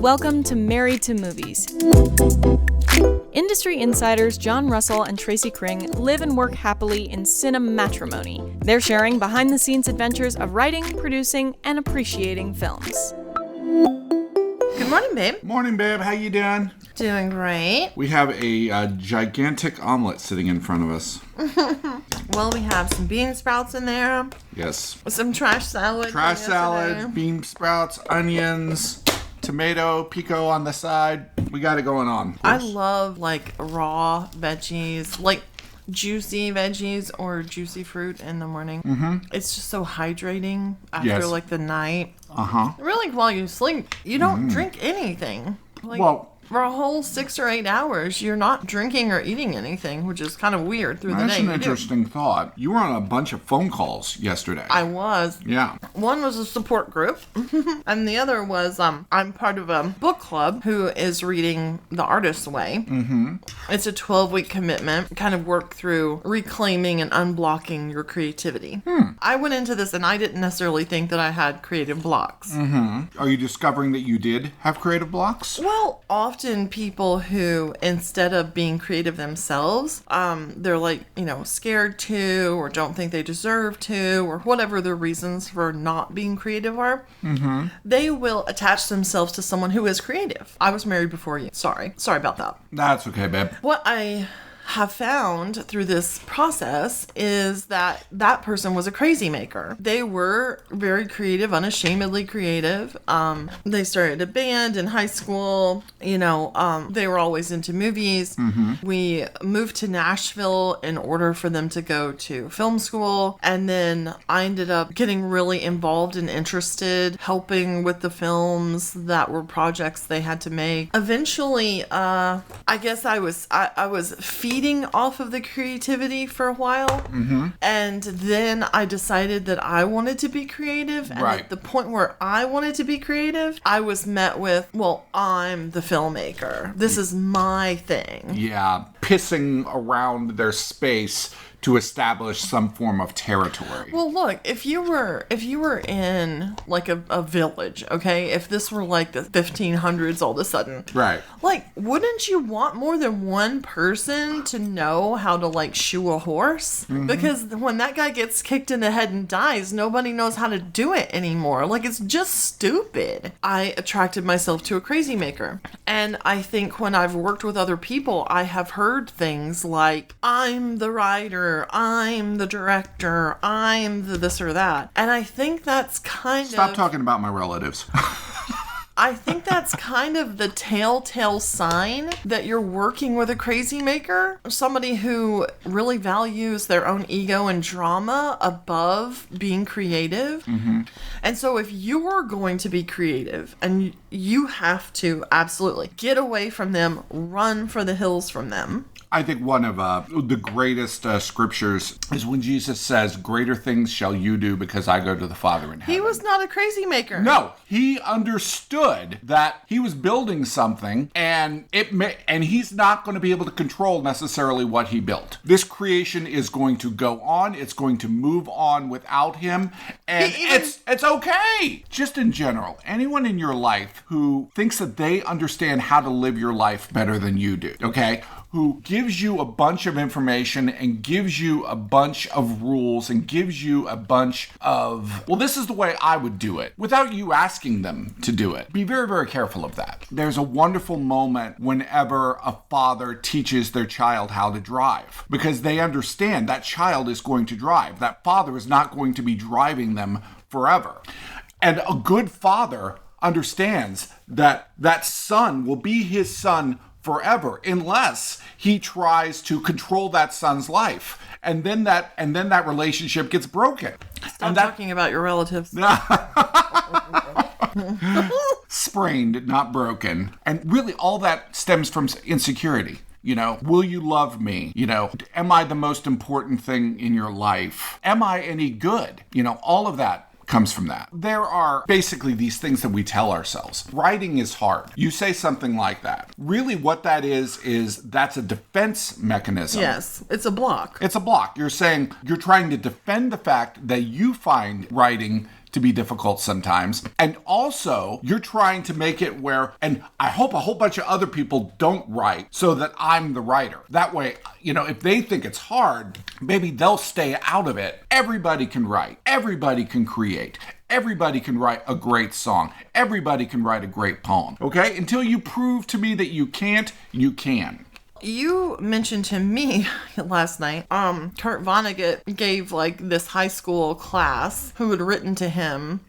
Welcome to Married to Movies. Industry insiders John Russell and Tracy Kring live and work happily in cinematrimony. They're sharing behind-the-scenes adventures of writing, producing, and appreciating films. Good morning, babe. Morning, babe. How you doing? Doing great. We have a gigantic omelet sitting in front of us. Well, we have some bean sprouts in there. Yes. Some trash salad. Trash salad, bean sprouts, onions, tomato, pico on the side. We got it going on. I love like raw veggies, like juicy veggies or juicy fruit in the morning. Mm-hmm. It's just so hydrating after like the night. Uh-huh. Really, while you sleep, you don't drink anything. Like, for a whole 6 or 8 hours, you're not drinking or eating anything, which is kind of weird through the day. That's an interesting thought. You were on a bunch of phone calls yesterday. I was. Yeah. One was a support group, and the other was I'm part of a book club who is reading The Artist's Way. Mm-hmm. It's a 12-week commitment, kind of work through reclaiming and unblocking your creativity. I went into this and I didn't necessarily think that I had creative blocks. Mm-hmm. Are you discovering that you did have creative blocks? Well, often people who, instead of being creative themselves, they're like, scared to, or don't think they deserve to, or whatever their reasons for not being creative are, they will attach themselves to someone who is creative. I was married before you. Sorry about that. That's okay, babe. What I have found through this process is that that person was a crazy maker. They were very creative, unashamedly creative. They started a band in high school. They were always into movies. Mm-hmm. We moved to Nashville in order for them to go to film school. And then I ended up getting really involved and interested, helping with the films that were projects they had to make. Eventually, I guess I was feeding off of the creativity for a while, and then I decided that I wanted to be creative, and at the point where I wanted to be creative, I was met with, well, I'm the filmmaker. This is my thing. Yeah, pissing around their space to establish some form of territory. Well, look, if you were in like a village, okay, if this were like the 1500s all of a sudden, right? Like, wouldn't you want more than one person to know how to like shoe a horse? Mm-hmm. Because when that guy gets kicked in the head and dies, nobody knows how to do it anymore. Like, it's just stupid. I attracted myself to a crazy maker, and I think when I've worked with other people, I have heard things like, I'm the writer, I'm the director, I'm the this or that. And I think that's Stop talking about my relatives. I think that's kind of the telltale sign that you're working with a crazy maker, somebody who really values their own ego and drama above being creative. Mm-hmm. And so if you're going to be creative, and you have to absolutely get away from them, run for the hills from them. I think one of the greatest scriptures is when Jesus says, greater things shall you do because I go to the Father in heaven. He was not a crazy maker. No, he understood that he was building something, and he's not going to be able to control necessarily what he built. This creation is going to go on. It's going to move on without him, and it's okay. Just in general, anyone in your life who thinks that they understand how to live your life better than you do, okay? Who gives you a bunch of information and gives you a bunch of rules and gives you a bunch of, well, this is the way I would do it, without you asking them to do it. Be very, very careful of that. There's a wonderful moment whenever a father teaches their child how to drive, because they understand that child is going to drive. That father is not going to be driving them forever. And a good father understands that that son will be his son forever, unless he tries to control that son's life, and then that relationship gets broken. Stop talking about your relatives. Sprained, not broken. And really all that stems from insecurity. Will you love me? Am I the most important thing in your life? Am I any good? All of that comes from that. There are basically these things that we tell ourselves. Writing is hard. You say something like that. Really what that is that's a defense mechanism. Yes, it's a block. It's a block. You're saying, you're trying to defend the fact that you find writing to be difficult sometimes. And also, you're trying to make it where, and I hope a whole bunch of other people don't write so that I'm the writer. That way, if they think it's hard, maybe they'll stay out of it. Everybody can write. Everybody can create. Everybody can write a great song. Everybody can write a great poem. Okay? Until you prove to me that you can't, you can. You mentioned to me last night, Kurt Vonnegut gave like this high school class who had written to him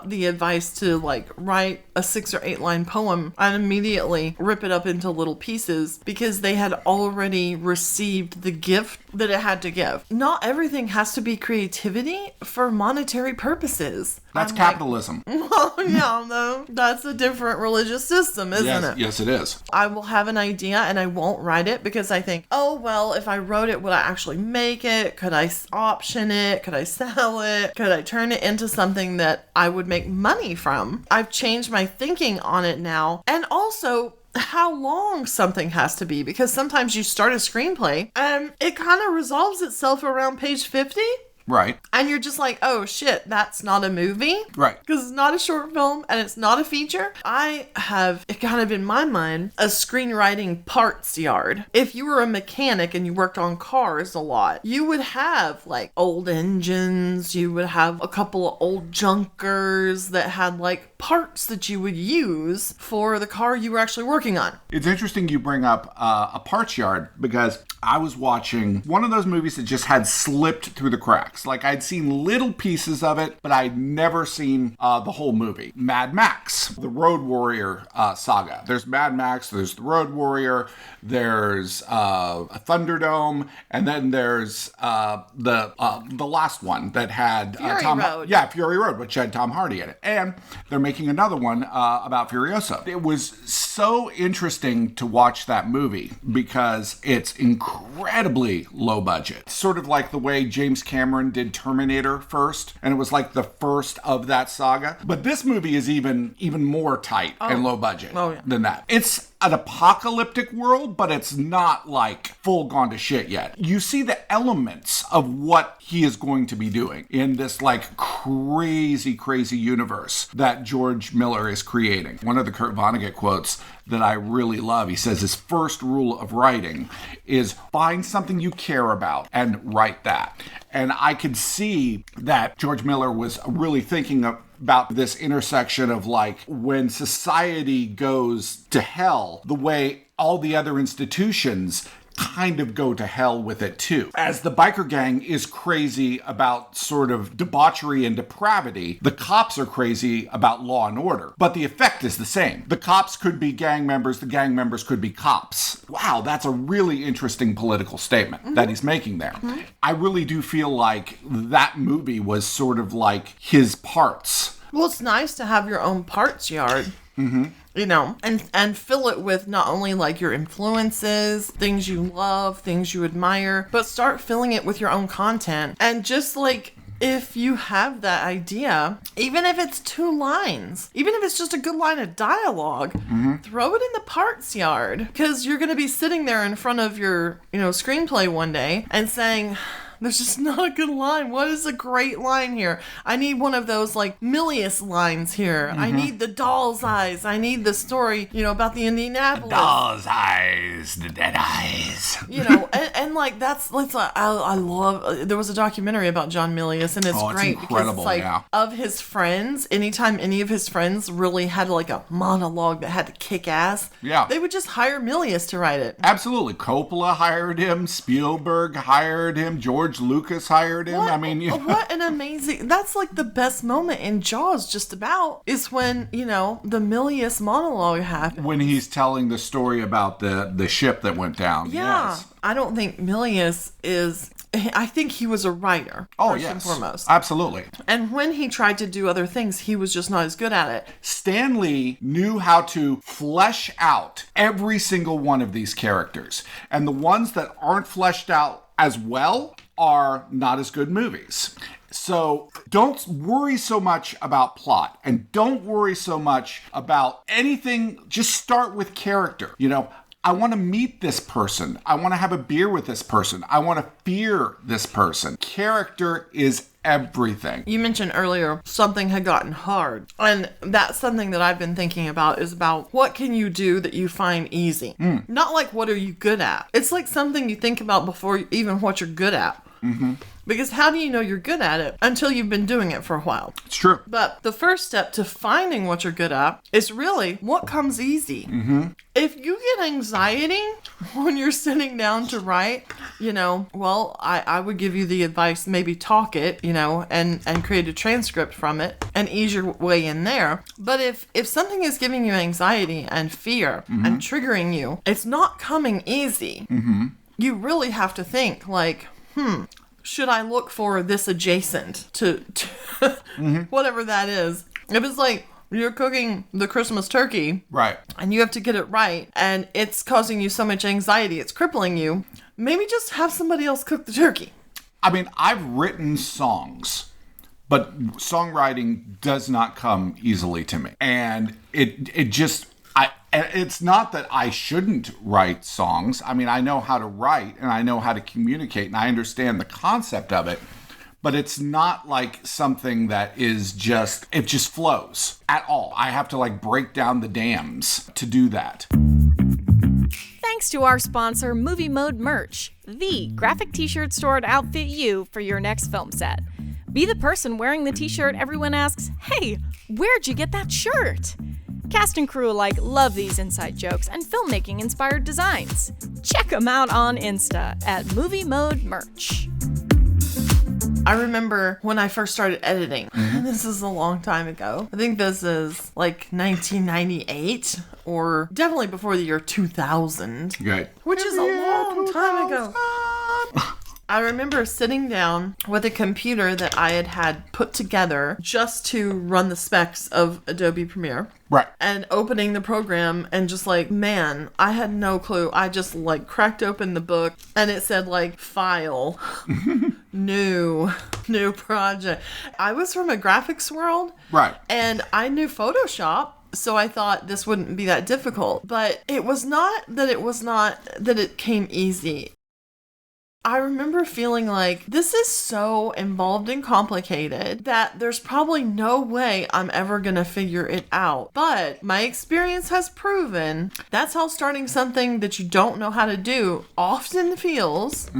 the advice to like write a 6 or 8 line poem and immediately rip it up into little pieces because they had already received the gift that it had to give. Not everything has to be creativity for monetary purposes. That's capitalism. Well, yeah, though, that's a different religious system, isn't it? Yes, it is. I will have an idea and I won't write it because I think, oh, well, if I wrote it, would I actually make it? Could I option it? Could I sell it? Could I turn it into something that I would make money from? I've changed my thinking on it now. And also, how long something has to be, because sometimes you start a screenplay and it kind of resolves itself around page 50. Right. And you're just like, oh shit, that's not a movie. Right. Because it's not a short film and it's not a feature. I have, it kind of in my mind, a screenwriting parts yard. If you were a mechanic and you worked on cars a lot, you would have like old engines, you would have a couple of old junkers that had like parts that you would use for the car you were actually working on. It's interesting you bring up a parts yard because I was watching one of those movies that just had slipped through the cracks. Like I'd seen little pieces of it, but I'd never seen the whole movie. Mad Max, the Road Warrior saga. There's Mad Max, there's the Road Warrior, there's a Thunderdome, and then there's the last one that had Fury Road. Yeah, Fury Road, which had Tom Hardy in it. And they're making another one about Furiosa. It was so interesting to watch that movie because it's incredibly low budget. Sort of like the way James Cameron did Terminator first, and it was like the first of that saga. But this movie is even more tight and low budget than that. It's an apocalyptic world, but it's not like full gone to shit yet. You see the elements of what he is going to be doing in this like crazy universe that George Miller is creating. One of the Kurt Vonnegut quotes that I really love, he says his first rule of writing is find something you care about and write that. And I could see that George Miller was really thinking about this intersection of like when society goes to hell, the way all the other institutions kind of go to hell with it too. As the biker gang is crazy about sort of debauchery and depravity, the cops are crazy about law and order. But the effect is the same. The cops could be gang members, the gang members could be cops. Wow, that's a really interesting political statement that he's making there. I really do feel like that movie was sort of like his parts. Well, it's nice to have your own parts yard. You know, and fill it with not only like your influences, things you love, things you admire, but start filling it with your own content. And just like, if you have that idea, even if it's 2 lines, even if it's just a good line of dialogue, throw it in the parts yard. Because you're going to be sitting there in front of your, screenplay one day and saying, there's just not a good line. What is a great line here? I need one of those like Milius lines here. I need the doll's eyes. I need the story, about the Indianapolis. The doll's eyes, the dead eyes. And like I love. There was a documentary about John Milius, and it's great because it's like of his friends. Anytime any of his friends really had like a monologue that had to kick ass, they would just hire Milius to write it. Absolutely, Coppola hired him. Spielberg hired him. George Lucas hired him. What an amazing, that's like the best moment in Jaws just about, is when, the Milius monologue happened. When he's telling the story about the ship that went down. Yeah. Yes. I don't think Milius is, I think he was a writer. First and foremost. Absolutely. And when he tried to do other things, he was just not as good at it. Stan Lee knew how to flesh out every single one of these characters. And the ones that aren't fleshed out as well are not as good movies. So don't worry so much about plot and don't worry so much about anything. Just start with character. I want to meet this person. I want to have a beer with this person. I want to fear this person. Character is everything. You mentioned earlier something had gotten hard. And that's something that I've been thinking about, is about what can you do that you find easy? Not like what are you good at. It's like something you think about before even what you're good at. Because how do you know you're good at it until you've been doing it for a while? It's true. But the first step to finding what you're good at is really what comes easy. If you get anxiety when you're sitting down to write, well, I would give you the advice, maybe talk it, and create a transcript from it and ease your way in there. But if something is giving you anxiety and fear and triggering you, it's not coming easy. You really have to think like, should I look for this adjacent to whatever that is? If it's like you're cooking the Christmas turkey, right, and you have to get it right, and it's causing you so much anxiety, it's crippling you, maybe just have somebody else cook the turkey. I mean, I've written songs, but songwriting does not come easily to me. And it's not that I shouldn't write songs. I mean, I know how to write and I know how to communicate and I understand the concept of it, but it's not like something that is it just flows at all. I have to like break down the dams to do that. Thanks to our sponsor, Movie Mode Merch, the graphic t-shirt store to outfit you for your next film set. Be the person wearing the t-shirt everyone asks, "Hey, where'd you get that shirt?" Cast and crew alike love these inside jokes and filmmaking-inspired designs. Check them out on Insta at Movie Mode Merch. I remember when I first started editing. This is a long time ago. I think this is like 1998 or definitely before the year 2000. Right. Which is a long time ago. I remember sitting down with a computer that I had put together just to run the specs of Adobe Premiere. Right. And opening the program and just like, man, I had no clue. I just like cracked open the book and it said like file, new project. I was from a graphics world. Right. And I knew Photoshop. So I thought this wouldn't be that difficult, but it was not that it came easy. I remember feeling like this is so involved and complicated that there's probably no way I'm ever going to figure it out. But my experience has proven that's how starting something that you don't know how to do often feels.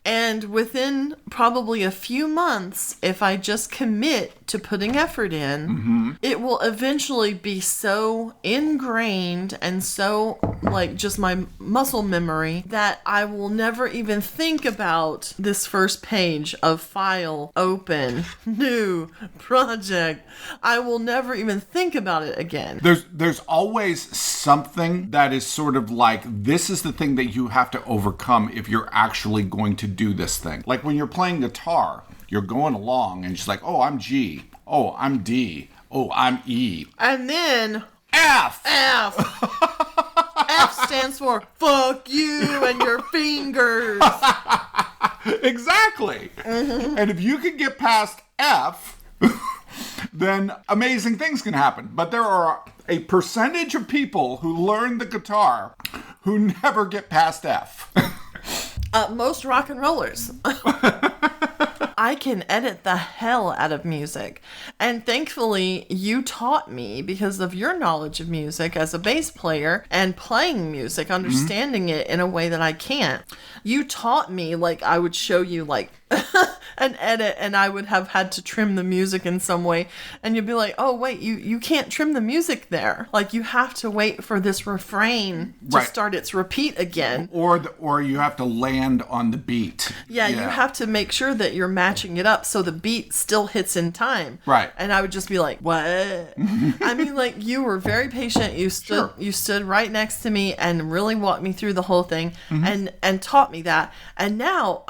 And within probably a few months, if I just commit to putting effort in, it will eventually be so ingrained and so like just my muscle memory that I will never even think about this first page of file, open, new, project. I will never even think about it again. There's always something that is sort of like, this is the thing that you have to overcome if you're actually going to do this thing. Like when you're playing guitar, you're going along and it's like, oh, I'm G. Oh, I'm D. Oh, I'm E. And then F. F stands for fuck you and your fingers. Exactly. And if you can get past F, then amazing things can happen. But there are a percentage of people who learn the guitar who never get past F. Most rock and rollers. I can edit the hell out of music. And thankfully, you taught me, because of your knowledge of music as a bass player and playing music, understanding it in a way that I can't. You taught me, like, I would show you, like, an edit and I would have had to trim the music in some way. And you'd be like, oh, wait, you can't trim the music there. Like, you have to wait for this refrain to start its repeat again. Or you have to land on the beat. Yeah, you have to make sure that you're matching it up so the beat still hits in time. Right. And I would just be like, what? I mean, like, you were very patient. You stood right next to me and really walked me through the whole thing and taught me that. And now,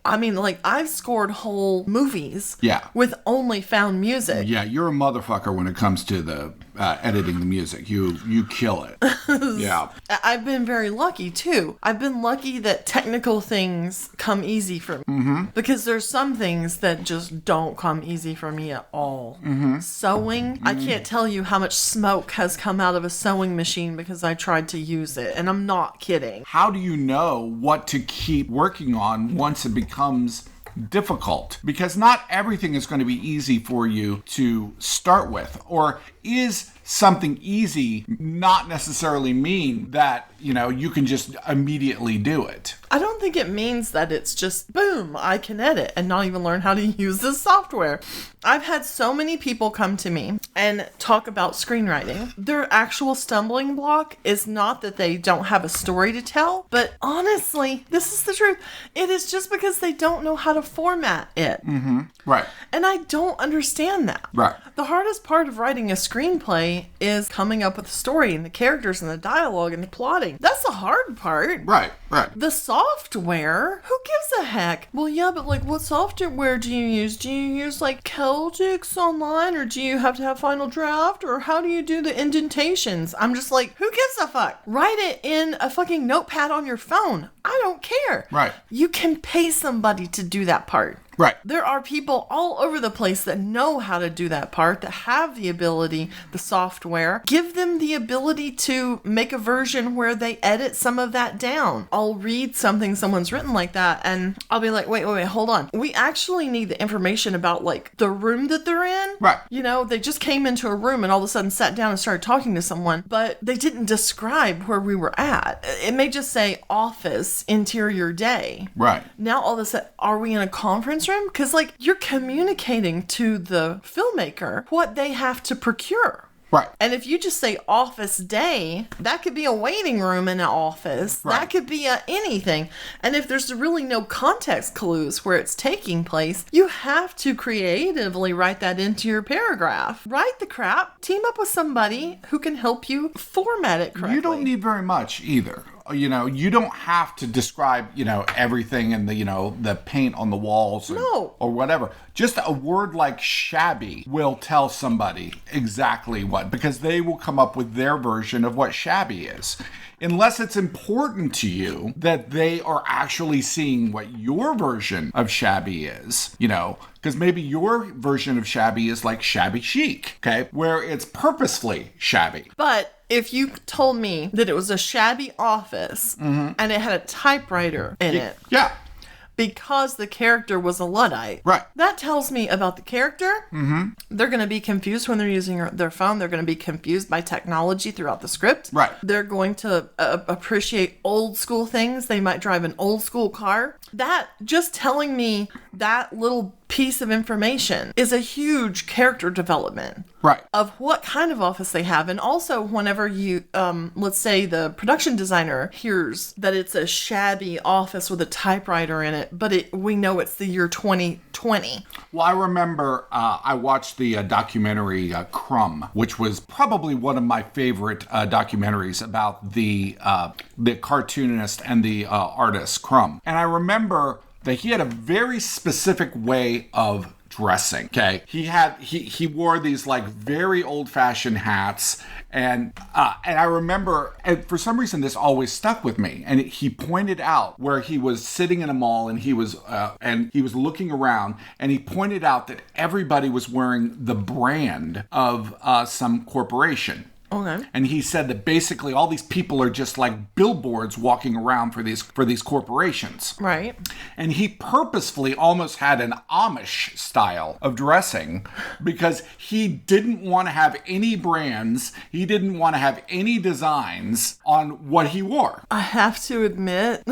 I mean, like, I've scored whole movies with only found music. Yeah, you're a motherfucker when it comes to the editing the music. You kill it. Yeah. I've been very lucky too. I've been lucky that technical things come easy for me. Because there's some things that just don't come easy for me at all. Sewing, I can't tell you how much smoke has come out of a sewing machine because I tried to use it, and I'm not kidding. How do you know what to keep working on once it becomes difficult? Because not everything is going to be easy for you to start with. Or is something easy not necessarily mean that, you can just immediately do it? I don't think it means that it's just, boom, I can edit and not even learn how to use this software. I've had so many people come to me and talk about screenwriting. Their actual stumbling block is not that they don't have a story to tell, but honestly, this is the truth. It is just because they don't know how to format it. Right. And I don't understand that. Right. The hardest part of writing a screenplay is coming up with the story and the characters and the dialogue and the plotting. That's the hard part. Right. The software, who gives a heck? Well, yeah, but like, what software do you use? Do you use like Celtics online, or do you have to have Final Draft, or how do you do the indentations? I'm just like, who gives a fuck? Write it in a fucking notepad on your phone. I don't care. Right. You can pay somebody to do that part. Right. There are people all over the place that know how to do that part, that have the ability, the software. Give them the ability to make a version where they edit some of that down. I'll read something someone's written like that, and I'll be like, wait, hold on. We actually need the information about like the room that they're in. Right. They just came into a room and all of a sudden sat down and started talking to someone, but they didn't describe where we were at. It may just say office, interior day. Right. Now all of a sudden, are we in a conference room? Because like, you're communicating to the filmmaker what they have to procure. Right. And if you just say office day, that could be a waiting room in an office. Right. That could be anything. And if there's really no context clues where it's taking place, you have to creatively write that into your paragraph. Write the crap, team up with somebody who can help you format it correctly. You don't need very much either. You don't have to describe, everything and the paint on the walls or whatever. Just a word like shabby will tell somebody exactly what, because they will come up with their version of what shabby is. Unless it's important to you that they are actually seeing what your version of shabby is, because maybe your version of shabby is like shabby chic, okay, where it's purposefully shabby. But if you told me that it was a shabby office and it had a typewriter in it. Yeah. Because the character was a Luddite. Right. That tells me about the character. They're going to be confused when they're using their phone. They're going to be confused by technology throughout the script. Right. They're going to appreciate old school things. They might drive an old school car. That, just telling me that little piece of information is a huge character development. Right. Of what kind of office they have. And also, whenever you, let's say the production designer hears that it's a shabby office with a typewriter in it, but we know it's the year 2020. Well, I remember I watched the documentary Crumb, which was probably one of my favorite documentaries about the cartoonist and the artist Crumb. And I remember that he had a very specific way of dressing. Okay, he wore these like very old-fashioned hats, and I remember, and for some reason this always stuck with me. And he pointed out where he was sitting in a mall, and he was looking around, and he pointed out that everybody was wearing the brand of some corporation. Okay. And he said that basically all these people are just like billboards walking around for these corporations. Right. And he purposefully almost had an Amish style of dressing because he didn't want to have any brands. He didn't want to have any designs on what he wore. I have to admit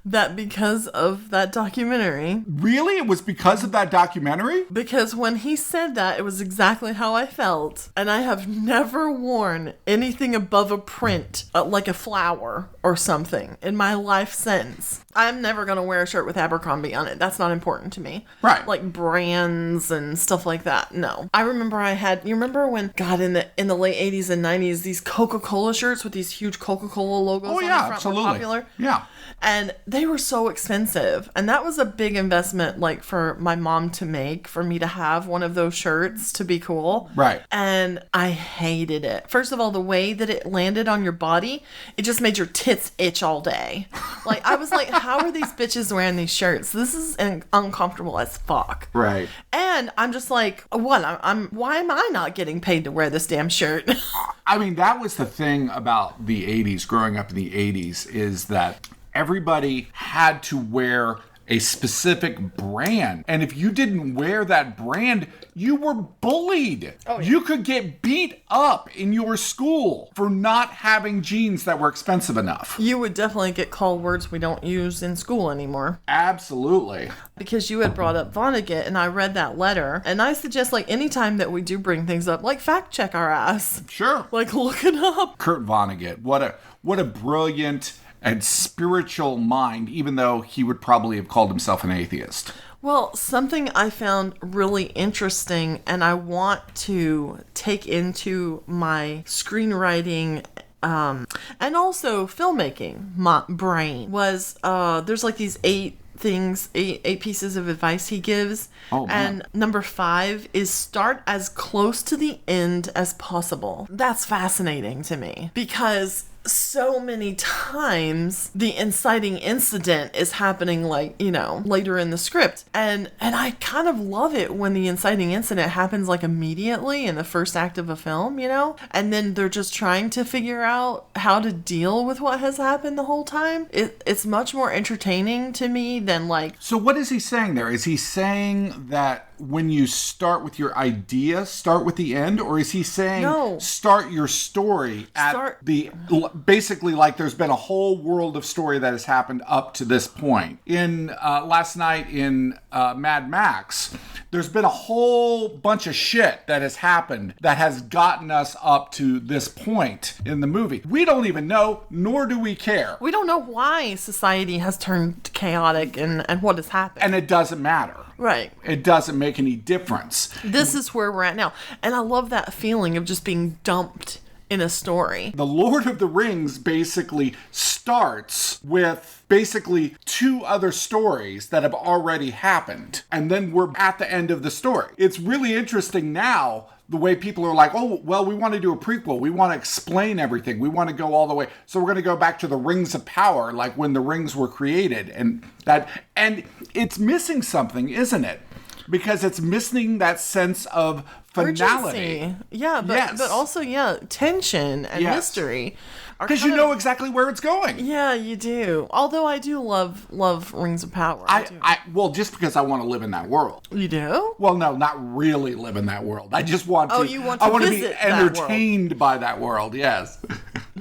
that because of that documentary. Really? It was because of that documentary? Because when he said that, it was exactly how I felt. And I have never worn anything above a print, like a flower or something, in my life since. I'm never going to wear a shirt with Abercrombie on it. That's not important to me. Right. Like brands and stuff like that. No. I remember you remember when, God, in the late 80s and 90s, these Coca-Cola shirts with these huge Coca-Cola logos on the front absolutely. were popular? Yeah. And they were so expensive. And that was a big investment, like, for my mom to make, for me to have one of those shirts to be cool. Right. And I hated it. First of all, the way that it landed on your body, it just made your tits itch all day. Like, I was like, how are these bitches wearing these shirts? This is uncomfortable as fuck. Right. And I'm just like, what? Why am I not getting paid to wear this damn shirt? I mean, that was the thing about the 80s, growing up in the 80s, is that everybody had to wear a specific brand. And if you didn't wear that brand, you were bullied. Oh, yeah. You could get beat up in your school for not having jeans that were expensive enough. You would definitely get called words we don't use in school anymore. Absolutely. Because you had brought up Vonnegut, and I read that letter, and I suggest, like, anytime that we do bring things up, like, fact check our ass. Sure. Like, look it up. Kurt Vonnegut, what a brilliant and spiritual mind, even though he would probably have called himself an atheist. Well, something I found really interesting, and I want to take into my screenwriting and also filmmaking my brain, was there's like these eight pieces of advice he gives. Oh, man. And number 5 is start as close to the end as possible. That's fascinating to me, because so many times the inciting incident is happening, like, you know, later in the script, and I kind of love it when the inciting incident happens like immediately in the first act of a film, you know, and then they're just trying to figure out how to deal with what has happened the whole time. It's much more entertaining to me than, like... So what is he saying there? Is he saying that when you start with your idea, start with the end? Or is he saying no, start your story at the... Basically, like, there's been a whole world of story that has happened up to this point. In last night in Mad Max, there's been a whole bunch of shit that has happened that has gotten us up to this point in the movie. We don't even know, nor do we care. We don't know why society has turned chaotic and what has happened. And it doesn't matter. Right. It doesn't make any difference. This is where we're at now. And I love that feeling of just being dumped in a story. The Lord of the Rings basically starts with basically 2 other stories that have already happened. And then we're at the end of the story. It's really interesting now, the way people are like, oh, well, we want to do a prequel. We want to explain everything. We want to go all the way. So we're going to go back to the Rings of Power, like when the rings were created. And it's missing something, isn't it? Because it's missing that sense of finality. Urgency. Yeah, but also, tension and mystery. Because you know exactly where it's going. Yeah, you do. Although I do love Rings of Power. Well, just because I want to live in that world. You do? Well, no, not really live in that world. I just want to. Oh, you want to I want to be visit entertained by that world. Yes.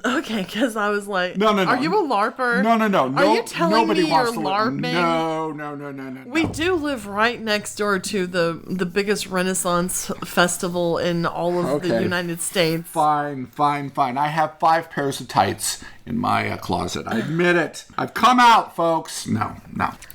Okay, because I was like, no. Are you a LARPer? No. Are you telling me you're LARPing? No. We do live right next door to the biggest Renaissance festival in all of the United States. Fine. I have 5 pairs of tights in my closet. I admit it. I've come out, folks. No.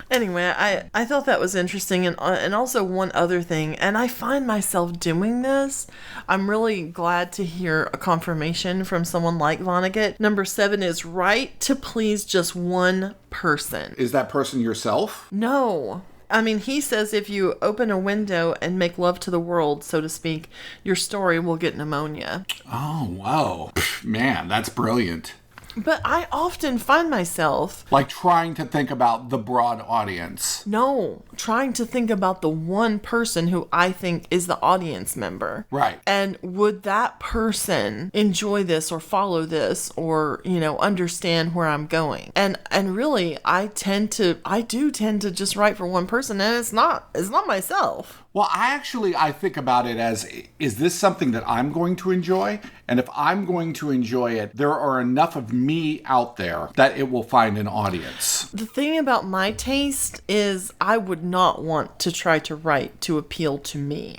Anyway, I thought that was interesting, and also one other thing, and I find myself doing this. I'm really glad to hear a confirmation from someone like Vonnegut. Number 7 is write to please just one person. Is that person yourself? No. I mean, he says if you open a window and make love to the world, so to speak, your story will get pneumonia. Oh, wow. Man, that's brilliant. But I often find myself... like trying to think about the broad audience. No, trying to think about the one person who I think is the audience member. Right. And would that person enjoy this or follow this or, you know, understand where I'm going? And really, I do tend to just write for one person, and it's not myself. Well, I think about it as, is this something that I'm going to enjoy? And if I'm going to enjoy it, there are enough of me out there that it will find an audience. The thing about my taste is I would not want to try to write to appeal to me.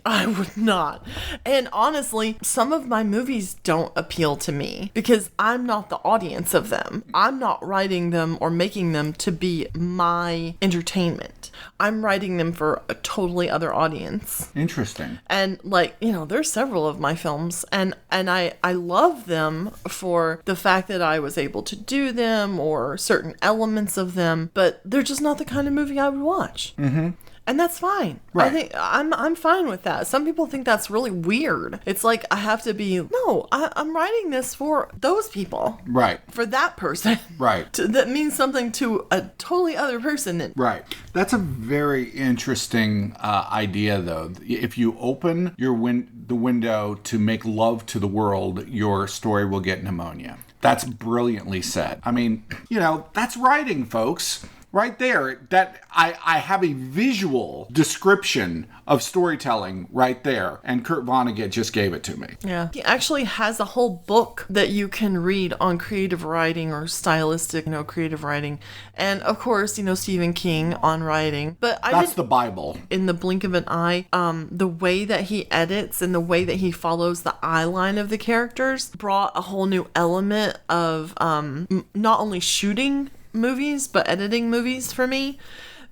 I would not. And honestly, some of my movies don't appeal to me because I'm not the audience of them. I'm not writing them or making them to be my entertainment. I'm writing them for a totally other audience. Interesting. And like, there's several of my films and I love them for the fact that I was able to do them or certain elements of them, but they're just not the kind of movie I would watch. Mm-hmm. And that's fine. Right. I think I'm fine with that. Some people think that's really weird. It's like I have to be, no, I'm writing this for those people. Right. For that person. Right. That means something to a totally other person. Right. That's a very interesting idea, though. If you open the window to make love to the world, your story will get pneumonia. That's brilliantly said. I mean, that's writing, folks. Right there, that I have a visual description of storytelling right there, and Kurt Vonnegut just gave it to me. Yeah. He actually has a whole book that you can read on creative writing or stylistic, creative writing. And of course, Stephen King on writing. But That's the Bible. In the blink of an eye, the way that he edits and the way that he follows the eye line of the characters brought a whole new element of not only shooting movies but editing movies for me,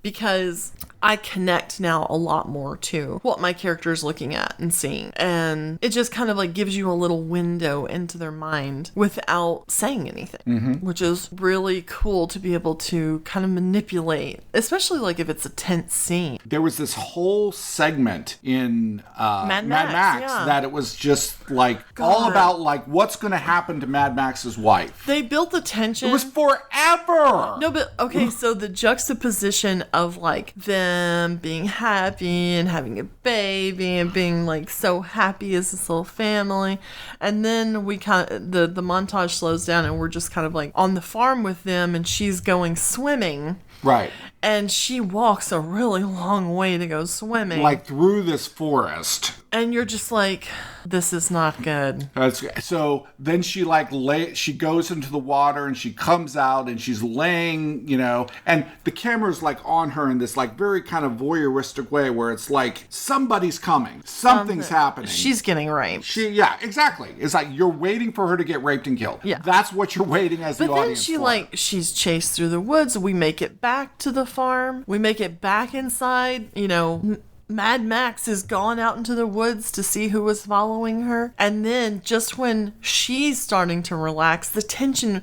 because I connect now a lot more to what my character is looking at and seeing. And it just kind of like gives you a little window into their mind without saying anything, which is really cool to be able to kind of manipulate, especially like if it's a tense scene. There was this whole segment in Mad Max yeah. that it was just like all about like what's going to happen to Mad Max's wife. They built the tension. It was forever. No, but okay, so the juxtaposition of like them being happy and having a baby and being like so happy as this little family, and then we kind of the montage slows down and we're just kind of like on the farm with them, and she's going swimming. Right. And she walks a really long way to go swimming. Like through this forest. And you're just like, this is not good. So then she she goes into the water and she comes out and she's laying, and the camera's like on her in this like very kind of voyeuristic way where it's like somebody's coming. Something's happening. She's getting raped. Yeah, exactly. It's like you're waiting for her to get raped and killed. Yeah. That's what you're waiting as the audience for. But then she's chased through the woods. We make it back to the farm. We make it back inside, Mad Max has gone out into the woods to see who was following her. And then just when she's starting to relax, the tension,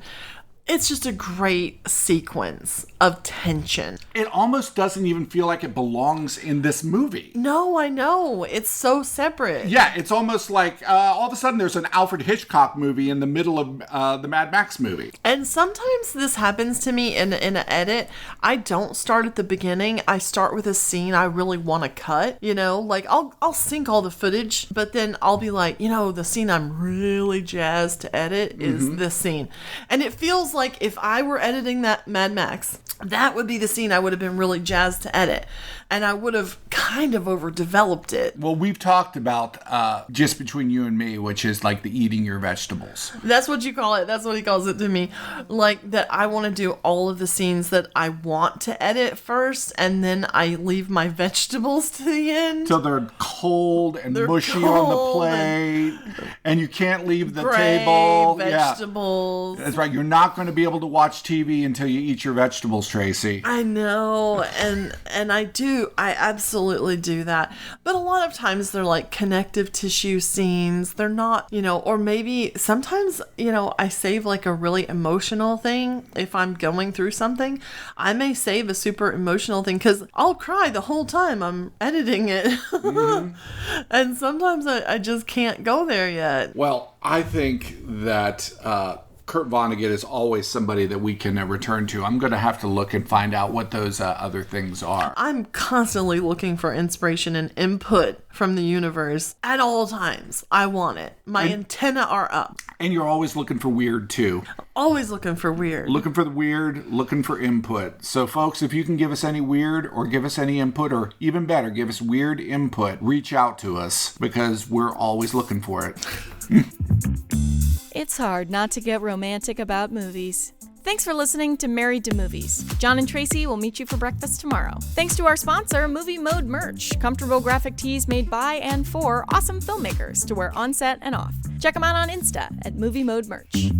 it's just a great sequence of tension. It almost doesn't even feel like it belongs in this movie. No, I know. It's so separate. Yeah, it's almost like all of a sudden there's an Alfred Hitchcock movie in the middle of the Mad Max movie. And sometimes this happens to me in an edit. I don't start at the beginning. I start with a scene I really want to cut. Like I'll sync all the footage, but then I'll be like, the scene I'm really jazzed to edit is this scene. And it feels like if I were editing that Mad Max, that would be the scene I would have been really jazzed to edit. And I would have kind of overdeveloped it. Well, we've talked about just between you and me, which is like the eating your vegetables. That's what you call it. That's what he calls it to me. Like that I want to do all of the scenes that I want to edit first, and then I leave my vegetables to the end. So they're cold and mushy on the plate, and you can't leave the table. Vegetables. Yeah. That's right. You're not going to be able to watch TV until you eat your vegetables, Tracy. I know, and I absolutely do that. But a lot of times they're like connective tissue scenes. They're not, or maybe sometimes, I save like a really emotional thing. If I'm going through something, I may save a super emotional thing because I'll cry the whole time I'm editing it. And sometimes I just can't go there yet. Well, I think that Kurt Vonnegut is always somebody that we can return to. I'm going to have to look and find out what those other things are. I'm constantly looking for inspiration and input from the universe at all times. I want it. My antenna are up. And you're always looking for weird, too. Always looking for weird. Looking for the weird, looking for input. So, folks, if you can give us any weird or give us any input, or even better, give us weird input, reach out to us because we're always looking for it. It's hard not to get romantic about movies. Thanks for listening to Married to Movies. Jon and Tracy will meet you for breakfast tomorrow. Thanks to our sponsor, Movie Mode Merch, comfortable graphic tees made by and for awesome filmmakers to wear on set and off. Check them out on Insta at Movie Mode Merch.